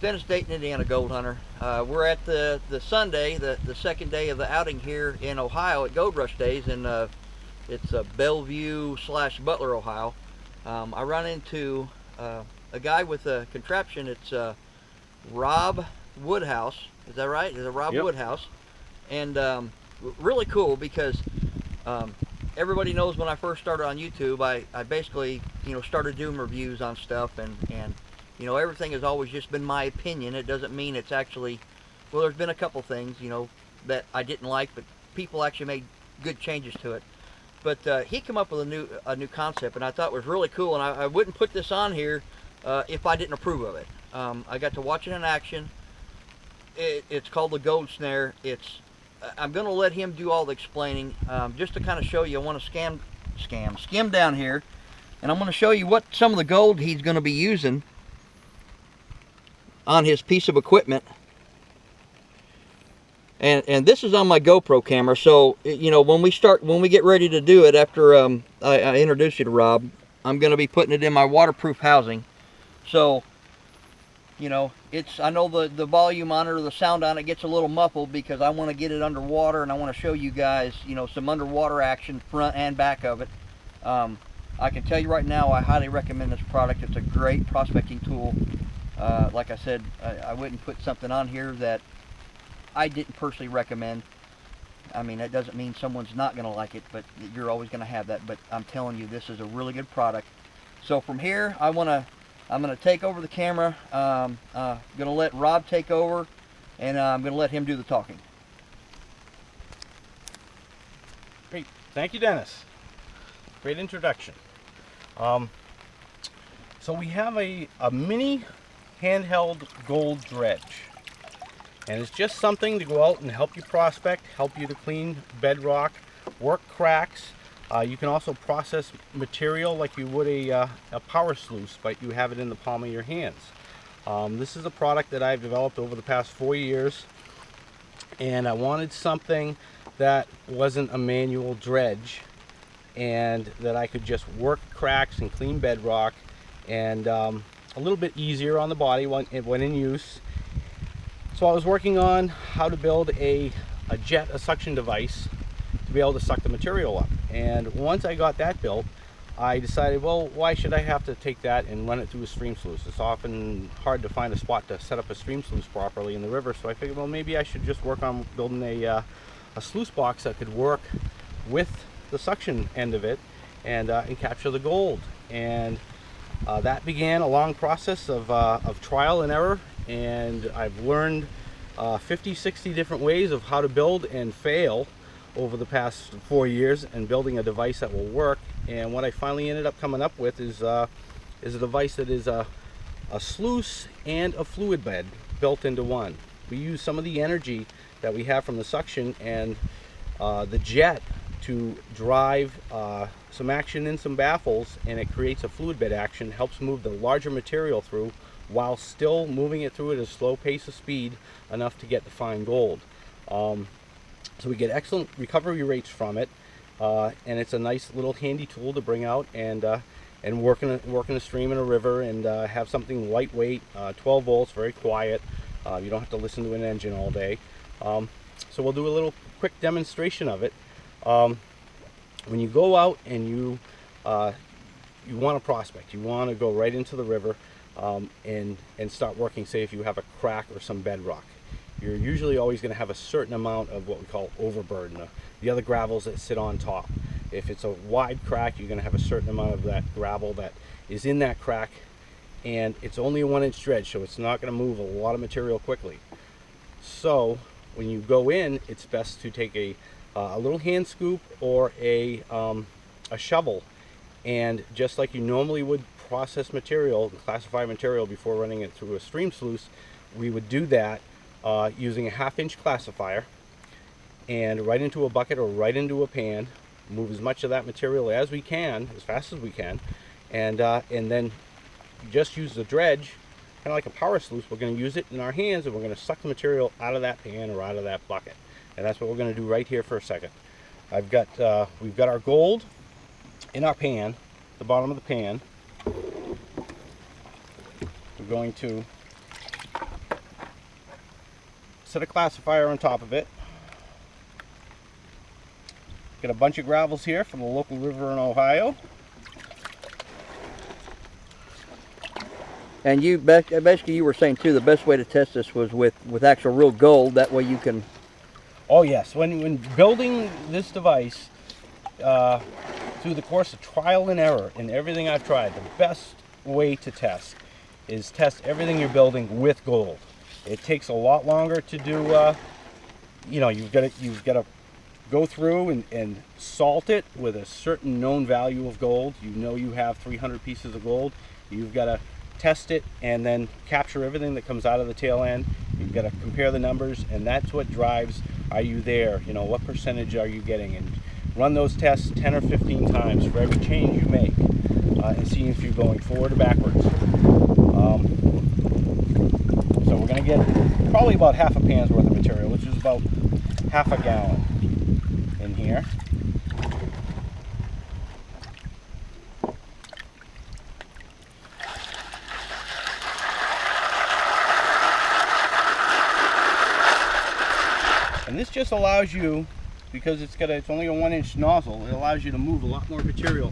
Dennis, Dayton, Indiana Gold Hunter. We're at the Sunday, the second day of the outing here in Ohio at Gold Rush Days, and it's Bellevue / Butler, Ohio. I run into a guy with a contraption. It's Rob Woodhouse. Is that right? It's a Rob Yep. Woodhouse, and really cool because everybody knows when I first started on YouTube, I basically started doing reviews on stuff, and everything has always just been my opinion. It doesn't mean it's actually, well, there's been a couple things that I didn't like, but people actually made good changes to it. But he came up with a new concept, and I thought it was really cool, and I wouldn't put this on here if I didn't approve of it. I got to watch it in action. It's called the Goldsnare. I'm going to let him do all the explaining, just to kind of show you. I want to skim down here, and I'm going to show you what some of the gold he's going to be using on his piece of equipment. And this is on my GoPro camera, so when we get ready to do it, after I introduce you to Rob, I'm going to be putting it in my waterproof housing. So I know the volume on it, or the sound on it, gets a little muffled because I want to get it underwater, and I want to show you guys some underwater action, front and back of it. I can tell you right now, I highly recommend this product. It's a great prospecting tool. Like I said, I wouldn't put something on here that I didn't personally recommend. I mean, that doesn't mean someone's not going to like it, but you're always going to have that. But I'm telling you, this is a really good product. So from here, I'm going to take over the camera. I'm going to let Rob take over, and I'm going to let him do the talking. Great. Thank you, Dennis. Great introduction. So we have a mini handheld gold dredge, and it's just something to go out and help you prospect, help you to clean bedrock, work cracks. You can also process material like you would a power sluice, but you have it in the palm of your hands. This is a product that I've developed over the past 4 years, and I wanted something that wasn't a manual dredge, and that I could just work cracks and clean bedrock, and a little bit easier on the body when in use. So I was working on how to build a suction device to be able to suck the material up. And once I got that built, I decided, well, why should I have to take that and run it through a stream sluice? It's often hard to find a spot to set up a stream sluice properly in the river. So I figured, well, maybe I should just work on building a sluice box that could work with the suction end of it and capture the gold. And that began a long process of trial and error, and I've learned 50-60 different ways of how to build and fail over the past 4 years, and building a device that will work. And what I finally ended up coming up with is a device that is a sluice and a fluid bed built into one. We use some of the energy that we have from the suction and the jet to drive some action in some baffles, and it creates a fluid bed action, helps move the larger material through while still moving it through at a slow pace of speed enough to get the fine gold. So we get excellent recovery rates from it, and it's a nice little handy tool to bring out and work in a stream and a river, and have something lightweight, 12 volts, very quiet. You don't have to listen to an engine all day. So we'll do a little quick demonstration of it. When you go out and you want to prospect, you want to go right into the river and start working. Say if you have a crack or some bedrock, you're usually always going to have a certain amount of what we call overburden, the other gravels that sit on top. If it's a wide crack, you're going to have a certain amount of that gravel that is in that crack, and it's only a 1-inch dredge, so it's not going to move a lot of material quickly. So when you go in, it's best to take a little hand scoop or a shovel, and just like you normally would process material and classify material before running it through a stream sluice, we would do that using a 1/2-inch classifier, and right into a bucket or right into a pan, move as much of that material as we can, as fast as we can, and then just use the dredge, kind of like a power sluice. We're going to use it in our hands, and we're going to suck the material out of that pan or out of that bucket. And that's what we're going to do right here for a second. We've got our gold in our pan, the bottom of the pan. We're going to set a classifier on top of it. Got a bunch of gravels here from the local river in Ohio. And you basically you were saying too, the best way to test this was with actual real gold. That way you can. Oh yes, when building this device, through the course of trial and error and everything I've tried, the best way to test is test everything you're building with gold. It takes a lot longer to do. You know, you've got to go through and salt it with a certain known value of gold. You know you have 300 pieces of gold. You've got to test it and then capture everything that comes out of the tail end. You've got to compare the numbers, and that's what drives, are you there? You know, what percentage are you getting? And run those tests 10 or 15 times for every change you make, and see if you're going forward or backwards. So we're going to get probably about half a pan's worth of material, which is about half a gallon in here. And this just allows you, because it's only a 1-inch nozzle, it allows you to move a lot more material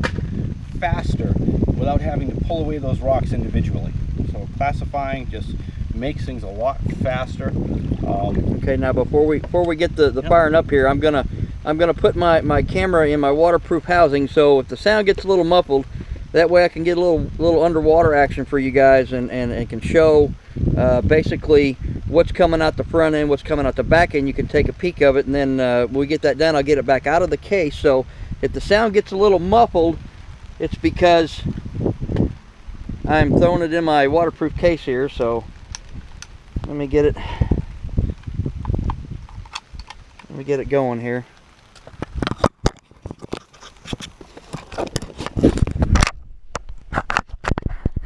faster without having to pull away those rocks individually. So classifying just makes things a lot faster. Okay, now before we get the firing up here, I'm gonna put my camera in my waterproof housing, so if the sound gets a little muffled, that way I can get a little underwater action for you guys, and can show basically what's coming out the front end, what's coming out the back end. You can take a peek of it, and then when we get that done, I'll get it back out of the case. So if the sound gets a little muffled, it's because I'm throwing it in my waterproof case here. So let me get it going here.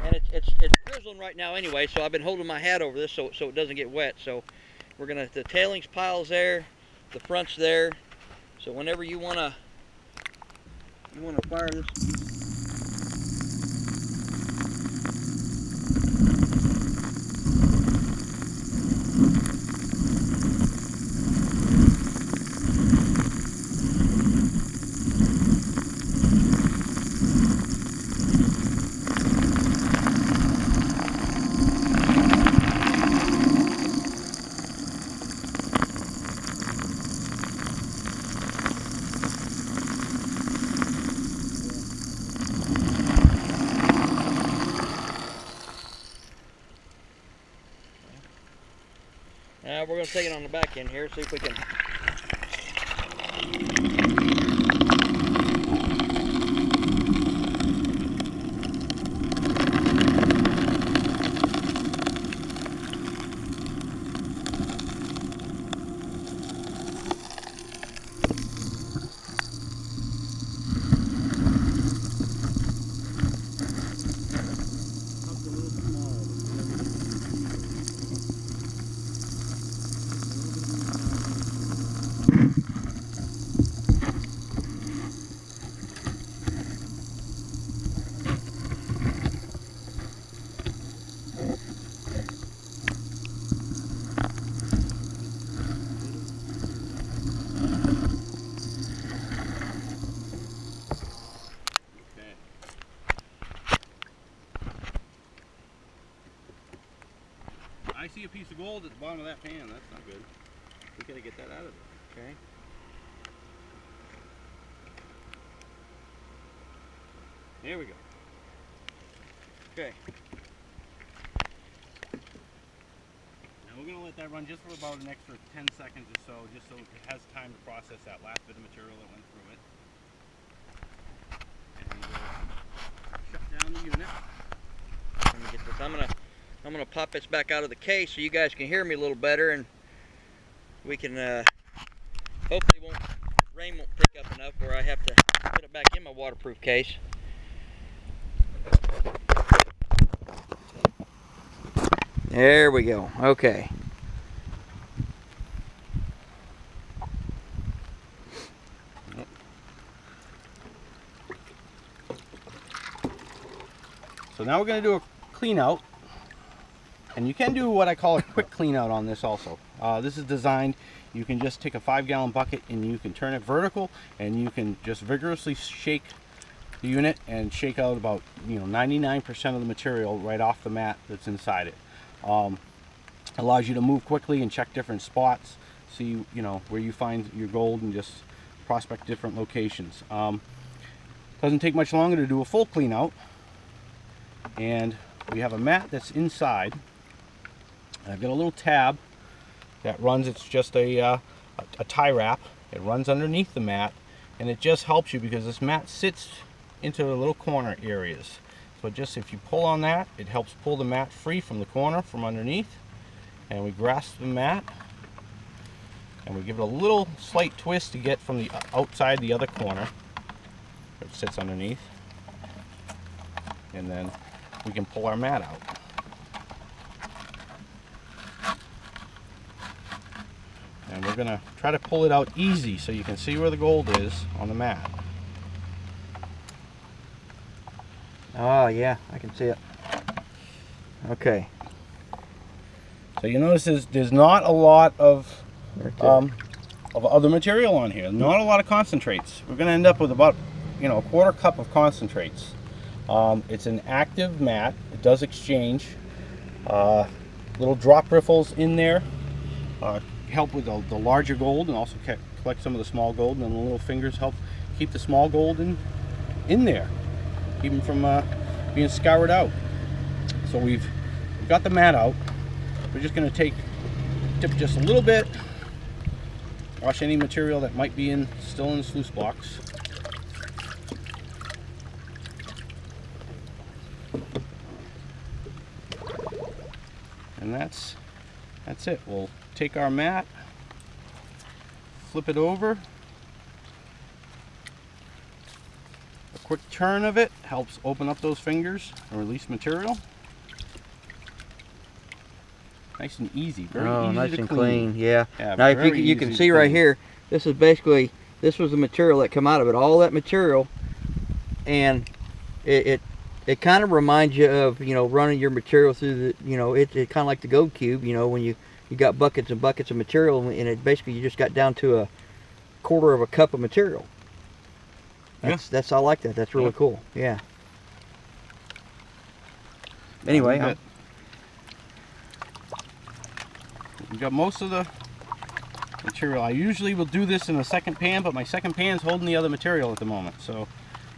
And it's drizzling right now anyway, so I've been holding my hat over this so it doesn't get wet. So we're gonna, the tailings pile's there, the front's there. So whenever you wanna fire this. We're going to take it on the back end here, see if we can. I see a piece of gold at the bottom of that pan. That's not good. We gotta get that out of there. Okay. There we go. Okay. Now we're gonna let that run just for about an extra 10 seconds or so, just so it has time to process that last bit of material that went through it. And we'll shut down the unit. Let me get this. I'm gonna pop this back out of the case so you guys can hear me a little better, and we can hopefully rain won't pick up enough where I have to put it back in my waterproof case. There we go. Okay. So now we're going to do a clean out. And you can do what I call a quick clean out on this also. This is designed, you can just take a 5-gallon bucket and you can turn it vertical and you can just vigorously shake the unit and shake out about 99% of the material right off the mat that's inside it. Allows you to move quickly and check different spots, see where you find your gold and just prospect different locations. Doesn't take much longer to do a full clean out, and we have a mat that's inside. I've got a little tab that runs, it's just a tie wrap. It runs underneath the mat, and it just helps you because this mat sits into the little corner areas. So just if you pull on that, it helps pull the mat free from the corner from underneath. And we grasp the mat and we give it a little slight twist to get from the outside the other corner. It sits underneath, and then we can pull our mat out. And we're going to try to pull it out easy so you can see where the gold is on the mat. Oh yeah, I can see it. Okay. So you notice there's not a lot of other material on here. Not a lot of concentrates. We're going to end up with about a quarter cup of concentrates. It's an active mat. It does exchange. Little drop riffles in there help with the larger gold and also collect some of the small gold, and then the little fingers help keep the small gold in there, keep them from being scoured out. So we've got the mat out. We're just going to dip just a little bit, wash any material that might be still in the sluice box. And that's it. We'll take our mat, flip it over. A quick turn of it helps open up those fingers and release material. Nice and easy, very easy nice to and clean. clean. Yeah. Yeah, Now, if you can see right here, this is basically, this was the material that come out of it. All that material, and it kind of reminds you of running your material through the it kind of like the gold cube. When you got buckets and buckets of material, and it basically you just got down to a quarter of a cup of material. That's I like that. That's really cool. Yeah. Anyway. We've got most of the material. I usually will do this in the second pan, but my second pan's holding the other material at the moment. So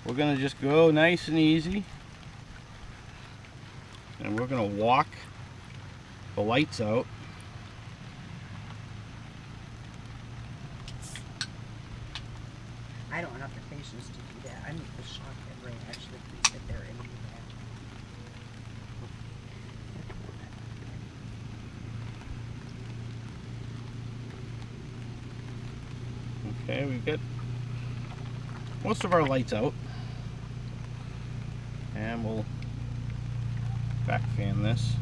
we're going to just go nice and easy. And we're going to walk the lights out. I don't have the patience to do that. I need the shock head ray actually to sit there and do that. Okay, we've got most of our lights out, and we'll back fan this.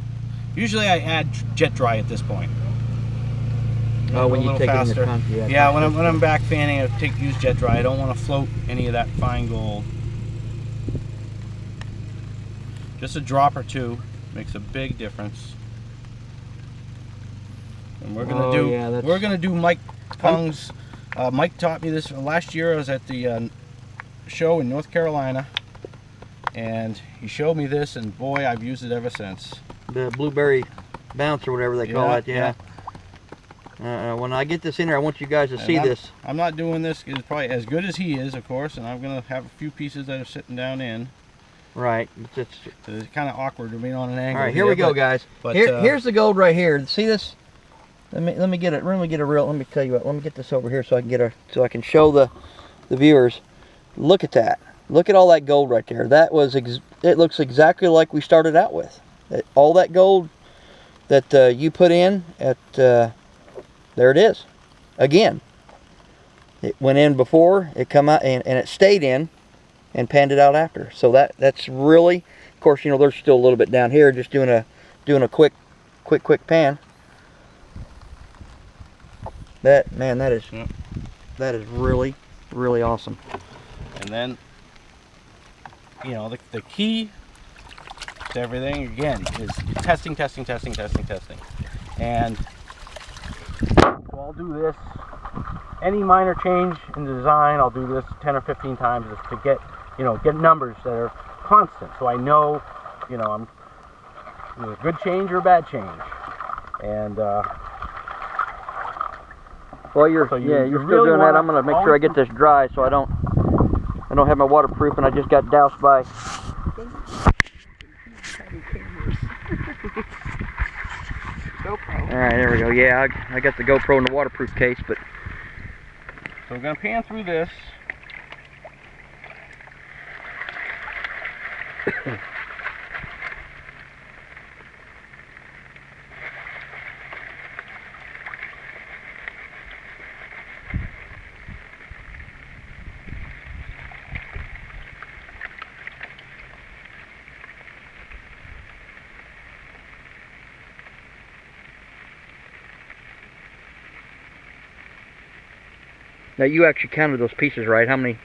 Usually I add jet dry at this point. Oh, when you take it in the front, yeah, when I'm back fanning, I use jet dry. I don't want to float any of that fine gold. Just a drop or two makes a big difference. And we're gonna do Mike Pung's. Mike taught me this last year. I was at the show in North Carolina, and he showed me this, and boy, I've used it ever since. The blueberry bounce or whatever they call it. Yeah. When I get this in there, I want you guys to see this. I'm not doing this. It's probably as good as he is, of course, and I'm gonna have a few pieces that are sitting down in. Right. It's kind of awkward to be on an angle. All right, here we go, guys. Here's the gold right here. See this? Let me get it. Let me get a real. Let me tell you what. Let me get this over here so I can so I can show the viewers. Look at that. Look at all that gold right there. That was. It looks exactly like we started out with. All that gold that you put in at. There it is. Again. It went in before. It come out and it stayed in, and panned it out after. So that's really. Of course, there's still a little bit down here. Just doing a quick pan. That is really, really awesome. And then, the key to everything again is testing. And so I'll do this. Any minor change in the design, I'll do this 10 or 15 times just to get, get numbers that are constant. So I know, I'm a good change or a bad change. And well, you're so still really doing that. I'm gonna make sure I get this dry so I don't have my waterproof and I just got doused by. GoPro. All right, there we go. Yeah, I got the GoPro in the waterproof case, but so we're gonna pan through this. now you actually counted those pieces, right? How many?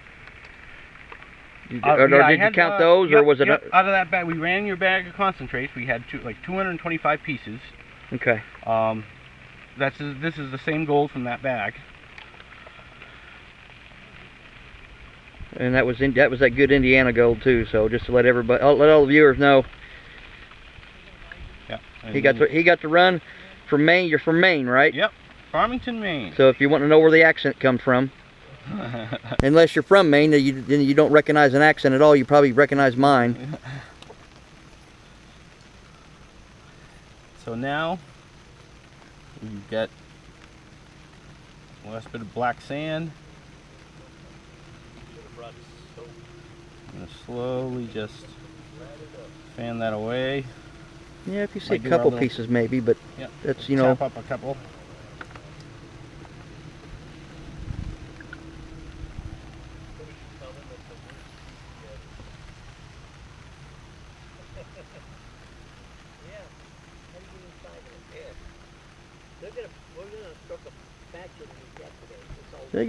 Or Yeah, did you count those, or was it? Yep. Out of that bag, we ran your bag of concentrates. We had like 225 pieces. Okay. This is the same gold from that bag. And that was that good Indiana gold too. So just to let everybody, let all the viewers know, Yeah. he got to run from Maine. You're from Maine, right? Yep. Farmington, Maine. So if you want to know where the accent comes from, unless you're from Maine, then you don't recognize an accent at all. You probably recognize mine. So now we've got the last bit of black sand. I'm going to slowly just fan that away. Yeah, if you see Might a do our couple little- pieces maybe, but Yep. that's Tap up a couple.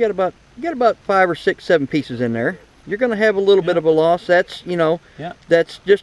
you got about 5 or 6, 7 pieces in there. You're going to have a little bit of a loss. That's Yeah. that's just